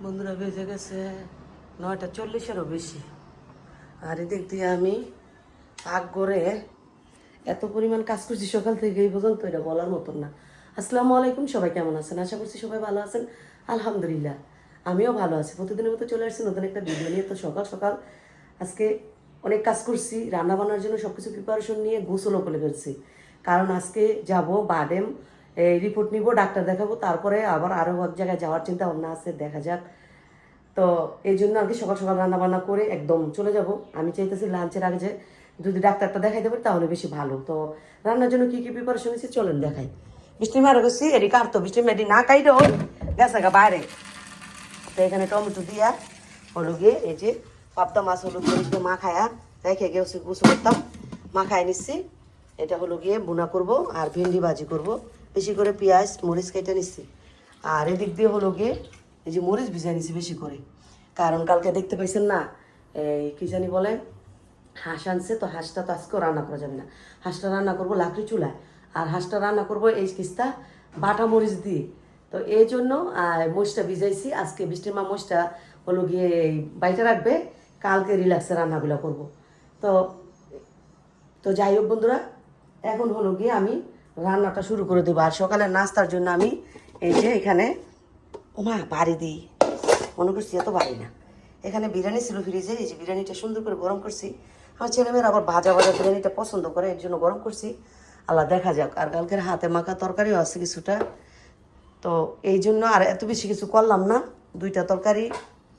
বন্ধুরা বেজে গেছে 9:40-এরও বেশি। আর এদিক দিয়ে আমি আগ করে এত পরিমাণ কাজ করছি সকাল থেকে এই পর্যন্ত, এটা বলার মতন না। আসসালামু আলাইকুম, সবাই কেমন আছেন? আশা করছি সবাই ভালো আছেন। আলহামদুলিল্লাহ আমিও ভালো আছি। প্রতিদিনের মতো চলে আসছি নতুন একটা ভিডিও নিয়ে। তো সকাল সকাল আজকে অনেক কাজ করছি, রান্না বান্নার জন্য সব কিছু প্রিপারেশন নিয়ে গোসলও করে ফেলছি। কারণ আজকে যাব বাডেম, এই রিপোর্ট নিব, ডাক্তার দেখাবো, তারপরে আবার আরও এক জায়গায় যাওয়ার চিন্তা ভাবনা আছে, দেখা যাক। তো এই জন্য আর কি সকাল সকাল রান্না বান্না করে একদম চলে যাব। আমি চাইতেছি লাঞ্চের আগে যে যদি ডাক্তারটা দেখাইতে পারি তাহলে বেশি ভালো। তো রান্নার জন্য কী কী প্রিপারেশন নিয়েছি চলেন দেখাই। বৃষ্টি মারা গেছি, এটি কাটতো, বৃষ্টি মেয়েটি না কাইটে ওই গেছে গা বাইরে। তো এখানে টমেটো দিয়া হলো গিয়ে এই যে পাবদা মাছ হলো গিয়ে মাখায়া রেখে গেছি, গুছু করতাম, মাখায় নিচ্ছি। এটা হলো গিয়ে বুনা করব আর ভেন্ডি ভাজি করব। বেশি করে পেঁয়াজ মরিচ কেটে নিচ্ছি। আর এদিক দিয়ে হলো গিয়ে এই যে মরিচ ভিজাই নিচ্ছি বেশি করে, কারণ কালকে দেখতে পাইছেন না এই কী জানি বলে হাঁস আনছে, তো হাঁসটা তো আজকেও রান্না করা যাবে না। হাঁসটা রান্না করবো লাকড়ি চুলায়, আর হাঁসটা রান্না করবো এই কিস্তা বাটা মরিচ দিয়ে। তো এই জন্য মোষটা ভিজাইছি। আজকে বৃষ্টির মা মোষটা হলো গিয়ে বাইটা রাখবে, কালকে রিল্যাক্সে রান্নাগুলো করব। তো তো যাই হোক বন্ধুরা, এখন হলো গিয়ে আমি রান্নাটা শুরু করে দেবো। আর সকালের নাস্তার জন্য আমি এই যে এখানে ওমা বাড়ি দিই, মনে করছি এত বাড়ি না, এখানে বিরিয়ানি ছিল ফ্রিজে, এই যে বিরিয়ানিটা সুন্দর করে গরম করছি। আমার ছেলেমেয়েরা আবার ভাজা ভাজা বিরিয়ানিটা পছন্দ করে, এর জন্য গরম করছি। আল্লাহ দেখা যাক। আর কালকের হাতে মাখা তরকারিও আছে কিছুটা, তো এই জন্য আর এত বেশি কিছু করলাম না। 2টা তরকারি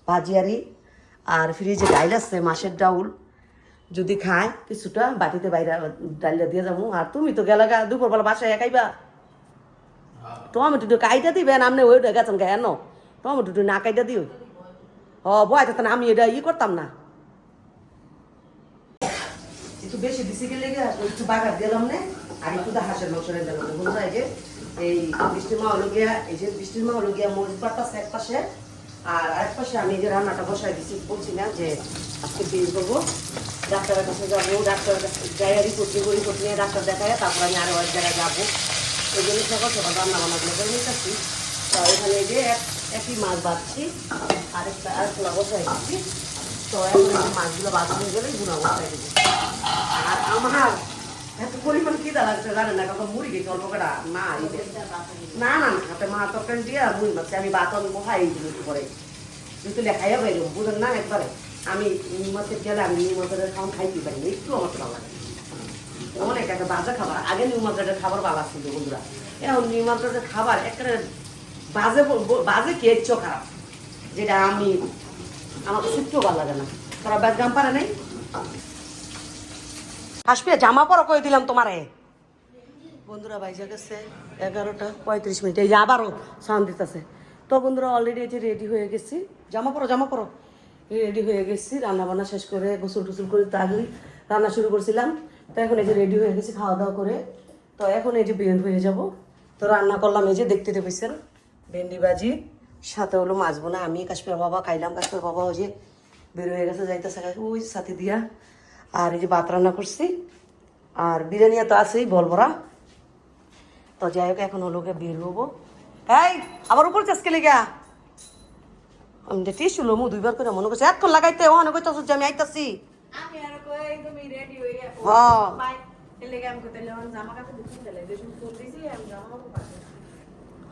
ভাজিয়ারি আর ফ্রিজে ডাইল আছে, মাছের ডাউল, যদি খায় কিছুটা বাটিতে বাইরে ডাইলটা দিয়ে যাবো। আর তুমি তো গেলা গা দুপুরবেলা বাসায় খাইবা, টমেটো কাইটা দিবেন আপনি, ওইটা গেছেন কেন টমেটো না কাইটা দিও। বয় থাকতেন, আমি এটা করতাম না, একটু বেশি দিছি গেলে একটু বাগার দিলাম না। আর একটু হাঁসের মাংস রেখে দিলাম বন্ধুরা। এই যে এই বৃষ্টির মা হলো গিয়া, এই যে বৃষ্টির মা হলো গিয়া মরিচ বাড়তাছে এক পাশে, আর আরেক পাশে আমি যে রান্নাটা বসাই দিচ্ছি। বলছি না যে আজকে বিয়ে করবো, ডাক্তারের কাছে যাবো, ডাক্তারের কাছে যাই রিপোর্ট নিবো, রিপোর্ট নিয়ে ডাক্তার দেখায় তারপর আমি আরও এক জায়গায় যাবো। এই জন্য সকাল সকাল রান্না বান্নাগুলো করে নিতেছি। তো এখানে এই যে একই মাছ বাঁধছি, আরেকটা বসাই দিচ্ছি। তো এখন এই মাছগুলো বাঁধা হয়ে গেলে গুণা বসাই দিচ্ছি। আর আমার এত পরিমাণ খিদা লাগছে জানেন না, কারণ মুড়ি গেছে অল্প কটা না না না হাতে মা তরকারি দিয়ে মুড়ি মারছে। আমি বাতন বসাই দিল একটু করে, যেহেতু লেখাইয়া পাইল বুঝেন না একবারে। আমি নিউমার্কেট গেলে আমি নিউমার্কেটের খাওয়ান খাইতে পারি না, একটু আমার ভালো লাগে। অনেক একটা বাজে খাবার, আগে নিউমার্কেটের খাবার ভালো ছিল বন্ধুরা, এখন নিউমার্কেটের খাবার একটা বাজে বাজে খেয়েছ খারাপ, যেটা আমি আমার কাছে একটু ভালো লাগে না। তোরা ব্যাগরাম পারে নাই আসবে জামা পরা কয়ে দিলাম তোমারে। বন্ধুরা বাইজা গেছে 11:35। এই যে আবারও সাউন্ড দিতেছে। তো বন্ধুরা অলরেডি এই যে রেডি হয়ে গেছি, জামা পরো রেডি হয়ে গেছি। রান্না বান্না শেষ করে গোসল টুসল করে তো আগেই রান্না শুরু করছিলাম। তো এখন এই যে রেডি হয়ে গেছি খাওয়া দাওয়া করে। তো এখন এই যে বের হয়ে যাব। তো রান্না করলাম এই যে দেখতে পেয়েছেন ভেন্ডি ভাজি, সাথে হলো মাছ বোনা। আমি কাশ্মীর বাবা খাইলাম, কাশ্মীর বাবা ওই যে বের হয়ে গেছে যাইতেছে ওই সাথে দিয়া। আর এই যে ভাত রান্না করছি, আর বিরিয়ানি তো আছেই বলবরা। তো যাই হোক এখন হলো বের হবো। এই আবার উপর চাষকে লেগা আমি টিসু লোমু 2বার করে মনে করছি এতক্ষণ লাগাইতে ওখানে কইতাছ যে আমি আইতাছি।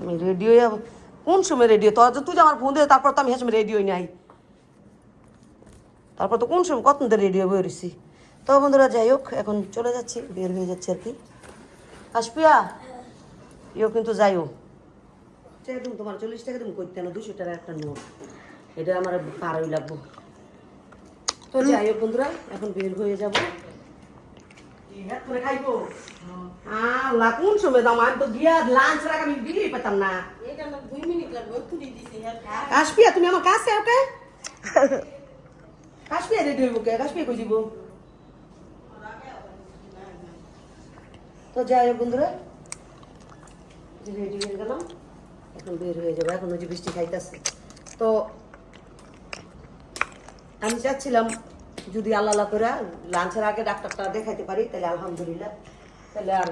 আমি রেডি হয়ে যাবো কোন সময় রেডি তো তুই আমার ফোন দিয়ে, তারপর তো আমি সময় রেডি হই নাই, তারপর তো কোন সময় কত রেডি হয়ে বেরোছি। তো বন্ধুরা যাই হোক এখন চলে যাচ্ছি, বের হয়ে যাচ্ছে আর কি। আসপিয়া ইও কিন্তু যাইও একদম তোমার 40 টাকা তুমি করতে না, 200 টাকার একটা নোট, এটা আমার পারই লাগবো। তো যাই হোক বন্ধুরা এখন বের হয়ে যাবো। খাইবো কোন সময় দাম, আমি তো গিয়া লাঞ্চ রাখ আমি বিয়ে পেতাম না। 2 মিনিট লাগবে। আসপিয়া তুমি আমার কাছে ওকে কাশ্মীর রেডি হইব কে, কাশ্মীর কই যাব। তো যাই হোক বন্ধুরা রেডি হয়ে গেলাম, এখন বের হয়ে যাবো। এখন ওই যে বৃষ্টি খাইতেছে। তো আমি চাচ্ছিলাম যদি আল্লাহ করে লাঞ্চের আগে ডাক্তারটা দেখাইতে পারি তাহলে আলহামদুলিল্লাহ, তাহলে আর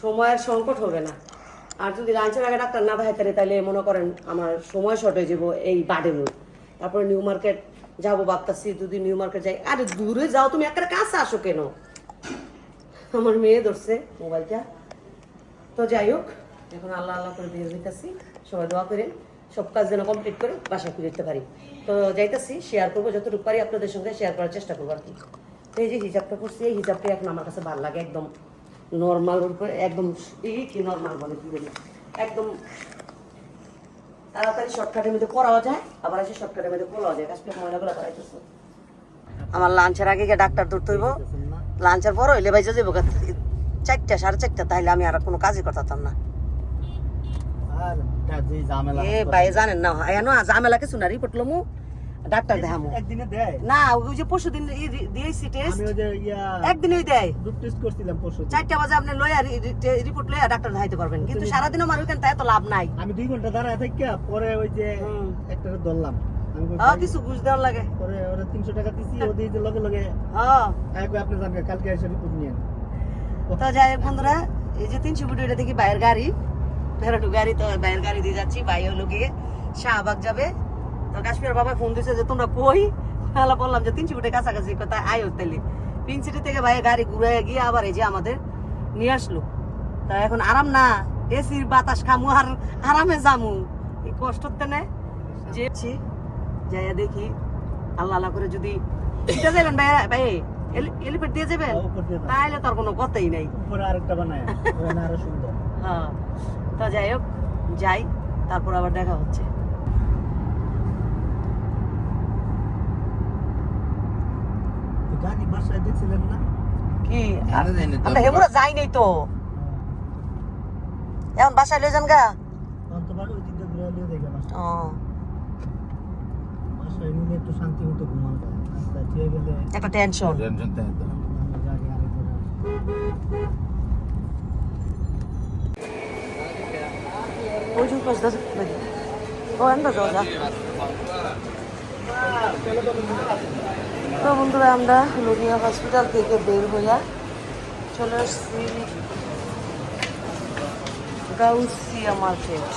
সময়ের সংকট হবে না। আর যদি লাঞ্চের আগে ডাক্তার না দেখাইতে পারি তাহলে মনে করেন আমার সময় শর্ট হয়ে যাবো এই বাডে রোড। তারপরে নিউ মার্কেট যাবো ভাবতাছি, যদি নিউ মার্কেট যাই। আরে দূরে যাও তুমি, একটা কাছে আসো কেন? আমার মেয়ে ধরছে মোবাইলটা। তো যাই হোক, এখন আল্লাহ আল্লাহ করে বের হইতেছি। সবাই দোয়া করেন সব কাজ যেন কমপ্লিট করে বাসা ফিরে যেতে পারি। তো যাইতেছি, শেয়ার করবো যতটুকু পারি আপনাদের সঙ্গে শেয়ার করার চেষ্টা করবো আর কি। তো এই যে হিজাবটা করছি, এই হিজাবটা এখন আমার কাছে ভালো লাগে, একদম নর্মাল উপরে, একদম কি নর্মাল বলে কি বলি, একদম তাড়াতাড়ি শর্টকাটের মধ্যে পড়াও যায়, আবার এসে শর্টকাটের মধ্যে পড়াও যায়। কাজটা ময়লাগুলো করাইতেছে। আমার লাঞ্চের আগে গিয়ে ডাক্তার ধরতে হইব, লাঞ্চের পর হইলে ভাই যাবো 4টা 4:30, তাইলে আমি আর কোনো কাজই করতাম না। এ ভাই জানেন না এনো ঝামেলা কিছু না, রিপোর্ট লমু ডাক্তার দেখামু একদিনে দেয় না, ওই যে পরশুদিন দিয়েছি টেস্ট, আমি ওই যে একদিনই দেয়, গ্রুপ টেস্ট করছিলাম পরশু 4টা বাজে আপনি লইয়া রিপোর্ট লইয়া ডাক্তার দেখাইতে পারবেন। কিন্তু সারা দিন আমার ওইখানে তাই তো লাভ নাই। আমি 2 ঘন্টা দাঁড়ায় থেকে পরে ওই যে একটা ধরলাম, কিছু ঘুষ দেওয়ার লাগে, পরে ওরা 300 টাকা দিছি, ও দিয়ে যে লগে লগে হ্যাঁ আপনি জানেন কালকে এসে রিপোর্ট নিয়েন। তো যাই হোক বন্ধুরা, এই যে 300 ফুট এটা দেখি বাইরের গাড়ি, ফেরাটু গাড়ি, তো বাইরের গাড়ি দিয়ে যাচ্ছি। ভাই হলো গিয়ে শাহবাগ যাবে। তো কাশ্মীর বাবা ফোন দিছে যে তোমরা কই, তাহলে বললাম যে 300 ফুটের কাছাকাছি, কোথায় আয় হতেলি পিঙ্ক সিটি থেকে ভাই গাড়ি ঘুরে গিয়ে আবার এই যে আমাদের নিয়ে আসলো। তা এখন আরাম না, এসির বাতাস খামু আর আরামে যামু, এই কষ্টতে নেই যেছি। যাইয়া দেখি আল্লাহ আল্লাহ করে যদি এটা যাবেন ভাই, ভাই এলিফেন্ট দিয়ে যাবেন তাহলে তার কোনো কথাই নাই, উপরে আরেকটা বানায় আরো সুন্দর। হ্যাঁ, তা যাই হোক যাই, তারপর আবার দেখা হচ্ছে। গাড়ি বাসায় দেখছিলেন না কি? আমরা হেমুরা যাই নাই তো, এখন বাসায় লয়ে যান গা। একটু শান্তি মতো ঘুমান একটা টেনশন। তো বন্ধুরা, আমরা লুমিয়া হসপিটাল থেকে বের হইয়া চলে আসছি গাউসিয়া মার্কেট।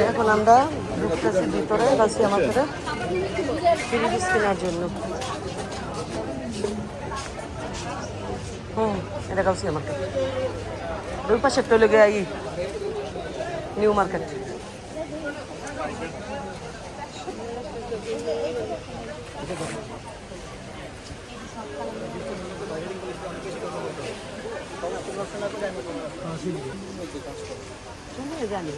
এখন আমরা ঢুকতেছি ভিতরে গাউসিয়া মার্কেটে ফ্রিজ কেনার জন্য। এটা গাউসিয়া মার্কেট, দুই পাশে চলে গিয়ে নিউ মার্কেট। জানি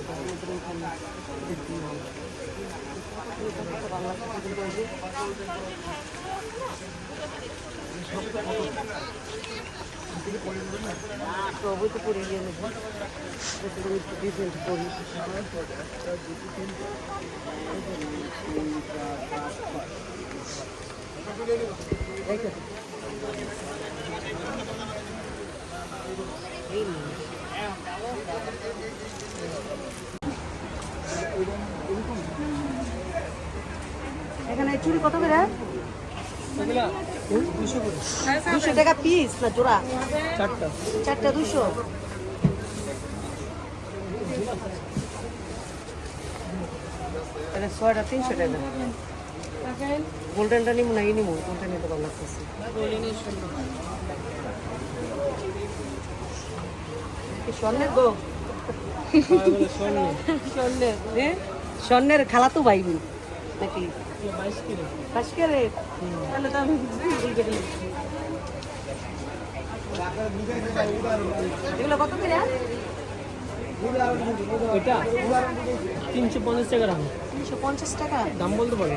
সবই তো পরে গিয়ে নেব, ডিফারেন্ট করি। এখানে চুড়ি কত করে? 200 টাকা পিস না জোড়া? চারটা 200। ছয়টা 300 টাকা। গোল্ডেনটা নিব না, নিব গোল্ডেন নিতে ভালো লাগতেছে। স্বর্ণের গো, স্বর্ণের স্বর্ণের খালা তো ভাইবি নাকি? 22 ক্যারেট। তাহলে তো আমি এগুলো কত করে? ওইটা 350 টাকা দাম। 350 টাকা দাম বলতে পারে।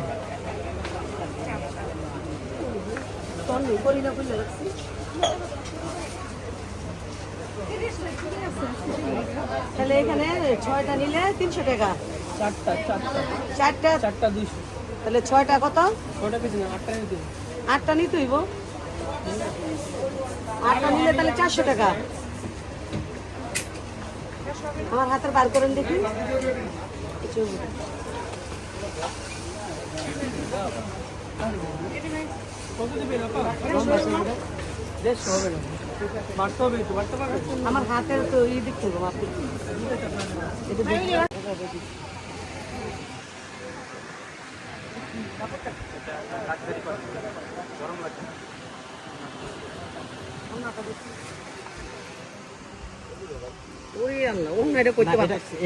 তাহলে এখানে 6টা নিলে 300 টাকা। চারটা 200। তাহলে 6টা কত? 6টা পিস না, 8টা নিতে। 8টা নিতে হইব। 8টা নিলে তাহলে 400 টাকা। আমার হাতের বার করেন দেখি। আমার হাতের তো এই দিক থেকে আপনি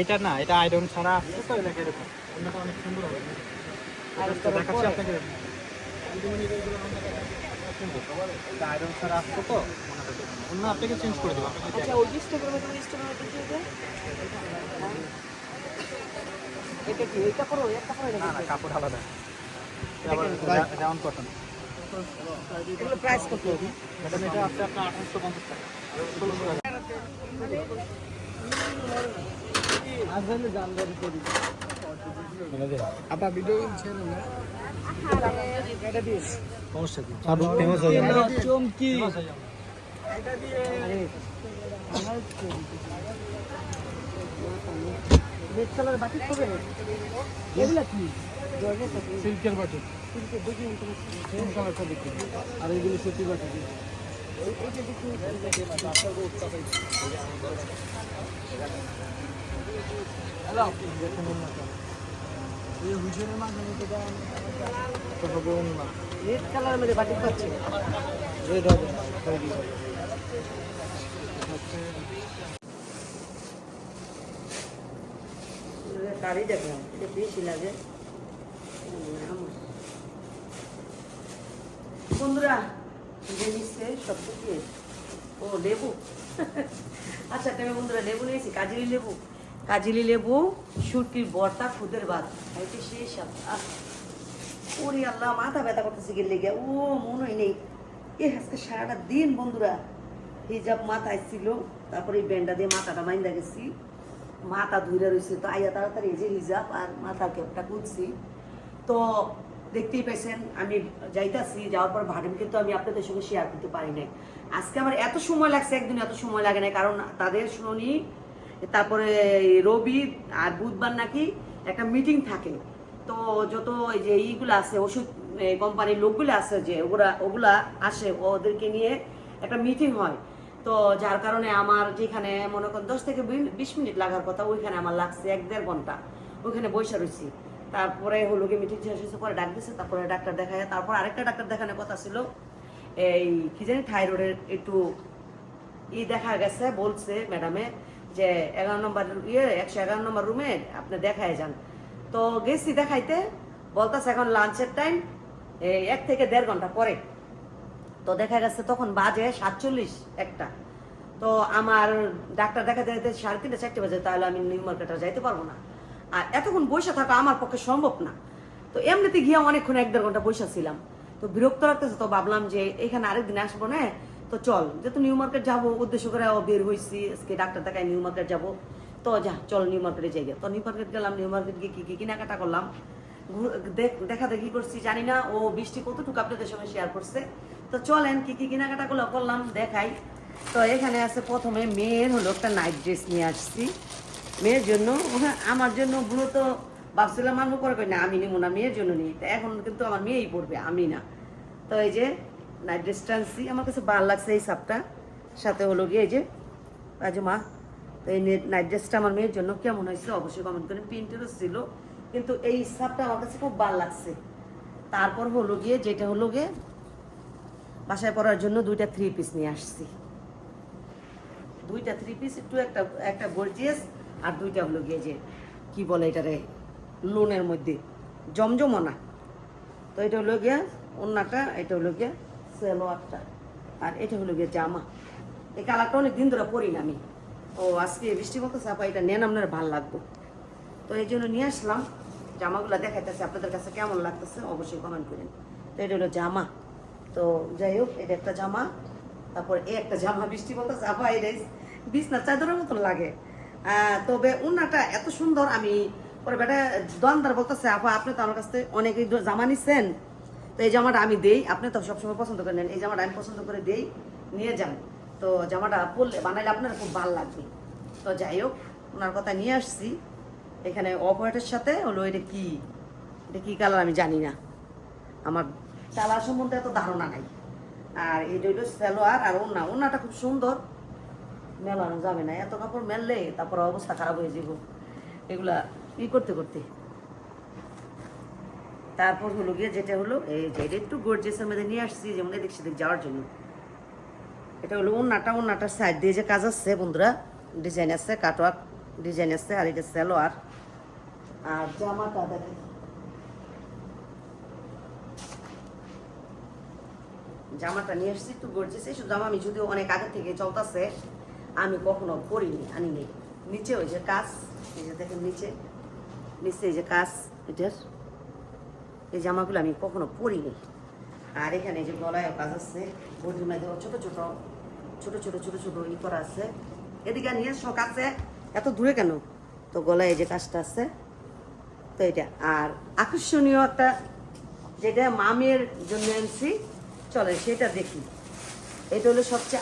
এটা না, এটা আয়রন ছাড়া আসছে তো এলাকা এরকম। অন্যটা অনেক সুন্দর হবে। দেখাচ্ছি আপনাকে। আয়রন ছাড়া আসছে তো অন্য আপনাকে চেঞ্জ করে দেবো। আচ্ছা ওই ডিস্টার্বের মতো এটা কি এই কাপড় ওই একটা কাপড় না না, কাপড় আলাদা। Round cotton. এগুলো প্রাইস কত? এটা আছে আপনার 1850 টাকা। 1600 টাকা। আসলে জানদারি করি। আপা ভিডিও ছেড়ে না। এটা দিয়ে সমস্যা কি? সব ফেমাস হয়ে যাবে। চমকি। এটা দিয়ে আমার রেড কালার বাটি হবে। এগুলা কি? সিল্কের বাটি। সিল্কের দেখি কোন কালারটা দেখি। আর এগুলো সুতি বাটি। এইটা দেখি হ্যালো দেখুন না এই হুজুরের মাধ্যমে তো হবে না। রেড কালারের মধ্যে বাটি পাচ্ছে। রেড হবে তৈরি হবে। কারি দেখলাম এটা বেশি লাগে বন্ধুরা নিচ্ছে সব কিছু। ও লেবু আচ্ছা তুমি বন্ধুরা লেবু নিয়েছি কাজিলি লেবু শুটকির বর্তা খুদের ভাত খাইতে সেই সব ওরে আল্লাহ মাথা ব্যথা করতেছে গেলে লেগে ও মনে হয় নেই আজকে সারাটা দিন বন্ধুরা হিজাব মাথায় ছিল, তারপরে এই ব্যান্ডা দিয়ে মাথাটা মাইন্দা গেছি, মাথা ধুইরা রয়েছে। তো আইয়া তাড়াতাড়ি এই যে হিজাব আর মাথার ক্যাপটা কুদছি। তো দেখতেই পাইছেন আমি যাইতাছি, যাওয়ার পর ভাড়িম কিন্তু আমি আপনাদের সঙ্গে শেয়ার করতে পারি নাই। আজকে আমার এত সময় লাগছে, একদিন এত সময় লাগে না, কারণ তাদের শনি তারপরে রবি আর বুধবার নাকি একটা মিটিং থাকে। তো যত এই যে এইগুলো আছে ওষুধ কোম্পানির লোকগুলো আছে যে ওগুলা আসে, ওদেরকে নিয়ে একটা মিটিং হয়। তো যার কারণে আমার যেখানে মনে করেন 10 থেকে 20 মিনিট লাগার কথা ওইখানে আমার লাগছে 1-1.5 ঘন্টা ওইখানে বসে রয়েছি। তারপরে হলো গিয়ে মিটিং শেষ হয়েছে, পরে ডাক দিচ্ছে, তারপরে ডাক্তার দেখায়, তারপর আরেকটা ডাক্তার দেখানোর কথা ছিল এই কি জানি থাইরয়েডের একটু দেখা গেছে, বলছে ম্যাডামে যে 11 নম্বর 111 নম্বর রুমে আপনি দেখায় যান। তো গেছি দেখাইতে, বলতেছে এখন লাঞ্চের টাইম 1 থেকে 1.5 ঘন্টা পরে। তো দেখা গেছে তখন বাজে 47 একটা। তো আমার ডাক্তার দেখাতে যেতে 3:30-4 বাজে, তাহলে আমি নিউ মার্কেটে যাইতে পারবো না, আর এতক্ষণ বসে থাকা আমার পক্ষে সম্ভব না। তো এমনিতে গিয়ে অনেকক্ষণ 1-1.5 ঘন্টা বসে ছিলাম। তো বিরক্ত লাগতেছে, তো ভাবলাম যে এখানে আরেকদিন আসবো না, তো চল যেহেতু নিউ মার্কেট যাবো উদ্দেশ্য করে বের হয়েছি আজকে ডাক্তার দেখায় নিউ মার্কেট যাবো, তো যা চল নিউ মার্কেটে যাই। তো নিউ মার্কেট গেলাম, নিউ মার্কেট গিয়ে কি কেনাকাটা করলাম দেখা দেখি করছি, জানি না ও বৃষ্টি কতটুকু আপনাদের সঙ্গে শেয়ার করছে। তো চলেন কি কেনাকাটা করলাম দেখাই। তো এখানে আছে প্রথমে মেয়ের হলো একটা নাইট ড্রেস নিয়ে আসছি মেয়ের জন্য। আমার জন্য গুলো তো ভাবছিলাম আমি করে না, আমি নিব না, মেয়ের জন্য নিই। এখন কিন্তু আমার মেয়েই পড়বে, আমি না। তো এই যে নাইট ড্রেসটা আনছি, আমার কাছে ভালো লাগছে এই সাপটা, সাথে হলো গিয়ে এই যে মা। তো এই নাইট ড্রেসটা আমার মেয়ের জন্য কেমন হয়েছে অবশ্যই কমেন্ট করেন। প্রিন্টেরও ছিল, কিন্তু এই সাপটা আমার কাছে খুব ভালো লাগছে। তারপর হলো গিয়ে যেটা হলো গিয়ে বাসায় পরার জন্য 2টা 3 পিস নিয়ে আসছি। 2টা 3 পিস, একটু একটা গর্জিয়াস, আর 2টা হলো গিয়ে যে কি বলে এটারে লোনের মধ্যে জমজমনা। তো এটা হলো গিয়া ওন্নাটা, এটা হলো গিয়া সেলোয়ারটা, আর এটা হলো গিয়া জামা। এই কালারটা অনেক দিন ধরে পরি না আমি। ও আজকে বৃষ্টি মতো চাপা, এটা নেন আপনার ভালো লাগবে। তো এই জন্য নিয়ে আসলাম, জামাগুলো দেখাইতেছে, আপনাদের কাছে কেমন লাগতেছে অবশ্যই কমেন্ট করেন। তো এটা হলো জামা। তো যাই হোক এটা একটা জামা, তারপর এই একটা জামা বৃষ্টি বলতে চাপা, এটা বিছনা চাদরের মতন লাগে। তবে উন্নাটা এত সুন্দর, আমি পরে বেটা দোকানদার বলতেছে আপা আপনি তো আমার কাছ থেকে অনেক জামা নিচ্ছেন, তো এই জামাটা আমি দেই, আপনি তো সবসময় পছন্দ করে নেন, এই জামাটা আমি পছন্দ করে দেই, নিয়ে যান। তো জামাটা পরলে বানাইলে আপনার খুব ভালো লাগবে। তো যাই হোক ওনার কথা নিয়ে আসছি। এখানে অফ হোয়াইটের সাথে হলো এটা কি কালার আমি জানি না, আমার কালার সম্বন্ধে এত ধারণা নাই। আর এটা হইলো সালোয়ার আর ওড়নাটা খুব সুন্দর, মেলানো যাবে না, এত কাপড় মেললে তারপর অবস্থা খারাপ হয়ে যাব এগুলা করতে করতে। তারপর হলো গিয়ে যেটা হলো এই যে এটা একটু গর্জিয়াসের মধ্যে নিয়ে আসছি, যেমন এদিক সেদিক যাওয়ার জন্য। এটা হলো ওড়নাটার সাইড দিয়ে যে কাজ আছে বন্ধুরা, ডিজাইন আছে, কাটওয়ার্ক ডিজাইন আছে। আর এটা সালোয়ার। আর জামাটা দেখেন, জামাটা নিয়ে আসছি একটু গর্জিয়াস। এইসব জামা আমি যদিও অনেক আগে থেকে চলতেছে, আমি কখনো পরিনি, আনি নেই। নিচে ওই যে কাজ, এই যে দেখেন নিচে এই যে কাজ, এটার এই জামাগুলো আমি কখনো পরিনি। আর এখানে যে গলায় কাজ আছে, বডির মধ্যে ছোট ছোট করা আছে। এদিকে নিয়ে শখ আছে, এত দূরে কেন? তো গলায় এই যে কাজটা আছে। তো এটা আর আকর্ষণীয় একটা যেটা মামের জন্য আনছি, চলে সেটা দেখি। এটা হলো সবচেয়ে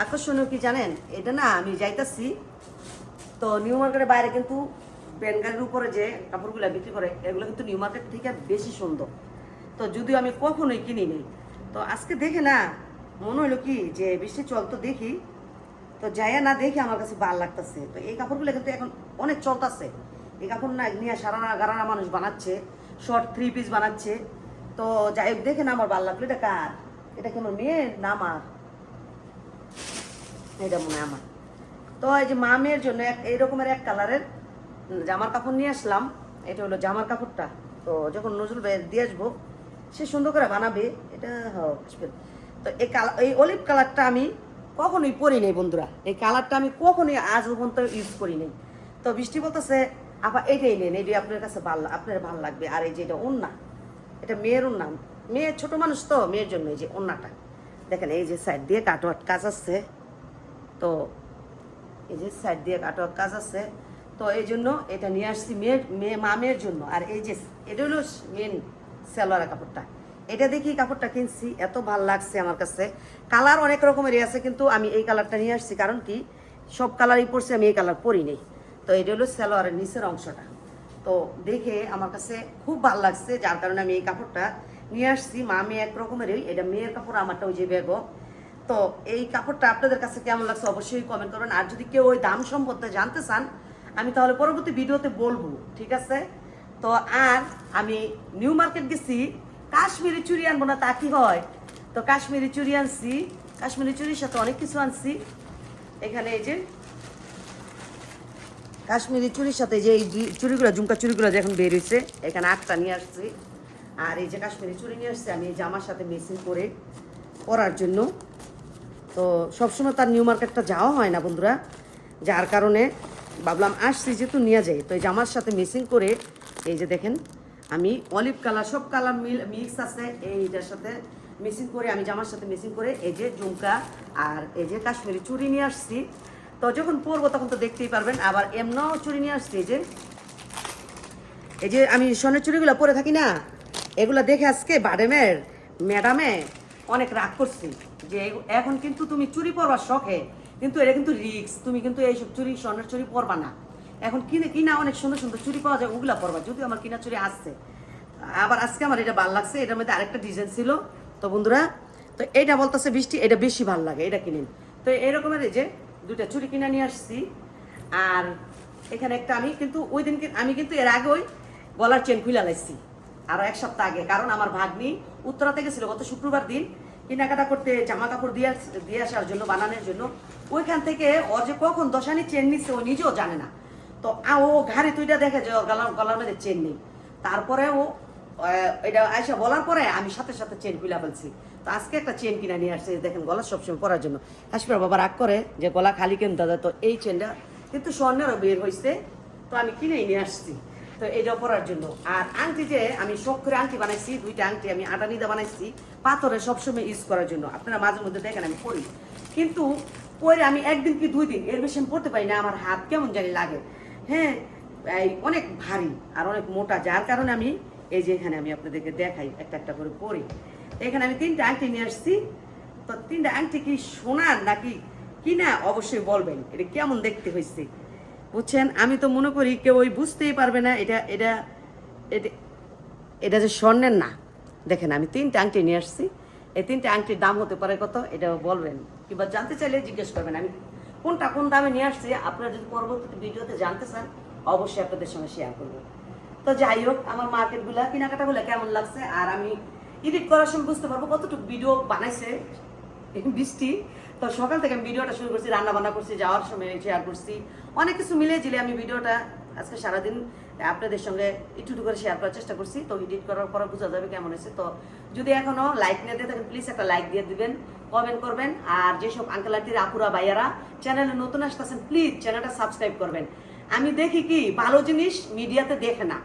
আকর্ষণীয় কি জানেন? এটা না আমি যাইতাছি তো নিউ মার্কেটের বাইরে কিন্তু বেঙ্গালের উপরে যে কাপড়গুলো বিক্রি করে এগুলো কিন্তু নিউ মার্কেট থেকে বেশি সুন্দর। তো যদিও আমি কখনোই কিনি নেই, তো আজকে দেখে না মনে হলো কি যে বৃষ্টি চলতো দেখি, তো যাইয়া না দেখি আমার কাছে ভালো লাগতেছে। তো এই কাপড়গুলো কিন্তু এখন অনেক চলতেছে। এই কাপড় না নিয়ে সারানা গারানা মানুষ বানাচ্ছে, শর্ট 3 পিস বানাচ্ছে। তো যাই হোক দেখে না আমার ভালো লাগলো। এটা কার? এটা কি আমার মেয়ের না আমার? এটা মনে হয় আমার। তো এই যে মামের জন্য এই রকমের এক কালারের জামার কাপড় নিয়ে আসলাম। এটা হলো জামার কাপড়টা। তো যখন নজরুল ভাই দিয়ে আসবো সে সুন্দর করে বানাবে। এটা তো এই অলিভ কালারটা আমি কখনোই পরি নাই বন্ধুরা। এই কালারটা আমি কখনোই আজ পর্যন্ত ইউজ করি নাই। তো বৃষ্টি বলতেছে আপা এটাই নেন, এটাই আপনার কাছে আপনার ভালো লাগবে। আর এই যে এটা ওড়না, এটা মেয়ের ওড়না, মেয়ে ছোট মানুষ তো, মেয়ের জন্য এই যে ওড়নাটা দেখেন, এই যে সাইড দিয়ে কাটওয়ার্ক কাজ আছে। তো এই যে সাইড দিয়ে কাটওয়ার্ক কাজ আছে। তো এই জন্য এটা নিয়ে আসছি মামের জন্য। আর এই যে এটা হলো মেন সালোয়ারের কাপড়টা, এটা দেখি কাপড়টা কিনছি, এত ভাল লাগছে আমার কাছে। কালার অনেক রকমেরই আছে, কিন্তু আমি এই কালারটা নিয়ে আসছি কারণ কি সব কালারই পরছি, আমি এই কালার পরি নেই। তো এটা হলো সালোয়ারের নিচের অংশটা। তো দেখে আমার কাছে খুব ভালো লাগছে, যার কারণে আমি এই কাপড়টা নিয়ে আসছি। মামি এক রকমেরই, এটা মেয়ের কাপড়, আমারটা ওই যে বেগো। তো এই কাপড়টা আপনাদের কাছে কেমন লাগছে অবশ্যই কমেন্ট করবেন। আর যদি কেউ ওই দাম সম্পর্কে জানতে চান আমি তাহলে পরবর্তী ভিডিওতে বলবো, ঠিক আছে? তো আর আমি নিউ মার্কেট গেছি, কাশ্মীরি চুড়ি আনবো না তা কি হয়? তো কাশ্মীরি চুড়ি আনছি, কাশ্মীরি চুড়ির সাথে অনেক কিছু আনছি। এখানে এই যে কাশ্মীরি চুড়ির সাথে যে এই চুড়িগুলো, ঝুমকা চুড়িগুলো যখন বের হয়েছে, এখানে 8টা নিয়ে আসছি। আর এই যে কাশ্মীরি চুড়ি নিয়ে আসছি আমি এই জামার সাথে মেসিং করে পরার জন্য। তো সবসময় তার নিউ মার্কেটটা যাওয়া হয় না বন্ধুরা, যার কারণে ভাবলাম আসছি যেহেতু নিয়ে যাই। তো এই জামার সাথে মেসিং করে এই যে দেখেন আমি অলিভ কালার, সব কালার মিক্স আছে, এইটার সাথে মেসিং করে আমি জামার সাথে মেসিং করে এই যে ঝুমকা আর এই যে কাশ্মীরি চুড়ি নিয়ে আসছি। তো যখন পরবো তখন তো দেখতেই পারবেন। আবার এমনও চুড়ি নিয়ে আসছি, এই যে আমি সোনের চুড়িগুলো পরে থাকি না, এগুলো দেখে আজকে ম্যাডামে অনেক রাগ করছি যে এখন কিন্তু তুমি চুড়ি পরবার শখে, কিন্তু এটা কিন্তু রিক্স, তুমি কিন্তু এইসব চুড়ি সোনের চুড়ি পরবা না। এখন কিনা অনেক সুন্দর সুন্দর চুড়ি পাওয়া যায়, ওগুলা পরবা। যদিও আমার কিনা চুড়ি আসছে, আবার আজকে আমার এটা ভালো লাগছে, এটার মধ্যে আরেকটা ডিজাইন ছিল। তো বন্ধুরা, তো এইটা বলতেছে বৃষ্টি এটা বেশি ভালো লাগে, এটা কিনেন। তো এরকমের এই যে 2টা চুড়ি কিনে নিয়ে আসছি। আর এখানে একটা আমি কিন্তু ওই দিন আমি কিন্তু এর আগে ওই গলার চেন খুলে লাইছি আরো 1 সপ্তাহ আগে, কারণ আমার ভাগ্নি উত্তরাতে গেছিল গত শুক্রবার দিন কেনাকাটা করতে, জামা কাপড় দিয়ে আসার জন্য, বানানোর জন্য। ওইখান থেকে ও যে কখন দশানি চেন নিচ্ছে ও নিজেও জানে না। তো ও ঘাড়ি তুইটা দেখে যে ওর গলার মধ্যে চেন নেই। তারপরে ও এটা আইসা বলার পরে আমি সাথে সাথে চেন খুলে ফেলছি। তো আজকে একটা চেন কিনে নিয়ে আসছে, দেখেন গলা সবসময় পরার জন্য। কাশ্মীর বাবা রাগ করে যে গলা খালি কেন দাদা, তো এই চেনটা কিন্তু স্বর্ণেরও বের হয়েছে, তো আমি কিনেই নিয়ে আসছি তো এটা পরার জন্য। আর আংটি যে আমি শখ করে আংটি বানাইছি, 2টা আংটি আমি আটানিদা বানাইছি পাথরে সবসময় ইউজ করার জন্য। আপনারা মাঝে মধ্যে দেখেন আমি পরি, কিন্তু পরে আমি 1 দিন কি 2 দিন এর বেশি আমি পড়তে পারি না, আমার হাত কেমন জানি লাগে। হ্যাঁ, অনেক ভারী আর অনেক মোটা, যার কারণে আমি এই যে এখানে আমি আপনাদেরকে দেখাই একটা একটা করে পরি। এখানে আমি 3টা আংটি নিয়ে আসছি। তো 3টা আংটি কি সোনার নাকি কিনা অবশ্যই বলবেন, এটা কেমন দেখতে হয়েছে বুঝছেন? আমি তো মনে করি কেউ ওই বুঝতেই পারবে না এটা এটা এটা এটা যে স্বর্ণের না, দেখেন আমি 3টে আংটি নিয়ে আসছি। এই 3টে আংটির দাম হতে পারে কত, এটা বলবেন, কিংবা জানতে চাইলে জিজ্ঞেস করবেন আমি কোনটা কোন দামে নিয়ে আসছি। আপনারা যদি পরবর্তী ভিডিওতে জানতে চান অবশ্যই আপনাদের সঙ্গে শেয়ার করবো। তো যাই হোক, আমার মার্কেটগুলা কেনাকাটাগুলো কেমন লাগছে, আর আমি এডিট করার সময় বুঝতে পারবো কতটুকু ভিডিও বানাইছে বৃষ্টি। তো সকাল থেকে আমি ভিডিওটা শুরু করছি, রান্না বান্না করছি, যাওয়ার সময় শেয়ার করছি, অনেক কিছু মিলিয়ে জিলে আমি ভিডিওটা আজকে সারাদিন আপনাদের সঙ্গে একটু একটু করে শেয়ার করার চেষ্টা করছি। তো এডিট করার পর বোঝা যাবে কেমন হয়েছে। তো যদি এখনো লাইক না দিয়ে থাকেন প্লিজ একটা লাইক দিয়ে দিবেন, কমেন্ট করবেন। আর যেসব আঙ্কেল আন্টির আপুরা ভাইয়ারা চ্যানেলে নতুন আসতেছেন প্লিজ চ্যানেলটা সাবস্ক্রাইব করবেন। আমি দেখি কি ভালো জিনিস মিডিয়াতে দেখে না,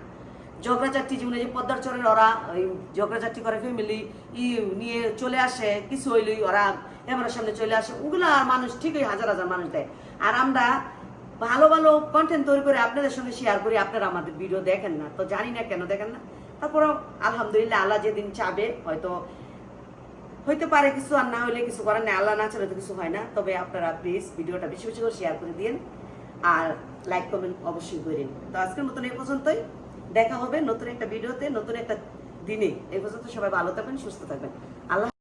ঝগড়াঝাটি জীবনে যে পদ্মার চরের ওরা ওই ঝগড়াঝাটি করে ফ্যামিলি নিয়ে চলে আসে, কিছু হইলেই ওরা ক্যামেরার সামনে চলে আসে, ওগুলা মানুষ ঠিকই হাজার হাজার মানুষ দেয়। আর আমরা ভালো ভালো কন্টেন্ট তৈরি করে আপনাদের সঙ্গে শেয়ার করি, আপনারা আমাদের ভিডিও দেখেন না। তো জানি না কেন দেখেন না, তারপরেও আলহামদুলিল্লাহ আল্লাহ যেদিন চাবে হয়তো হইতে পারে কিছু, আর না হইলে কিছু করার নেই, আল্লাহ না চাইলে তো কিছু হয় না। তবে আপনারা প্লিজ ভিডিওটা বেশি বেশি করে শেয়ার করে দিন আর লাইক কমেন্ট অবশ্যই করেন। তো আজকের মতন এই পর্যন্তই, দেখা হবে নতুন একটা ভিডিওতে নতুন একটা দিনে। এই পর্যন্ত সবাই ভালো থাকবেন, সুস্থ থাকবেন। আল্লাহ।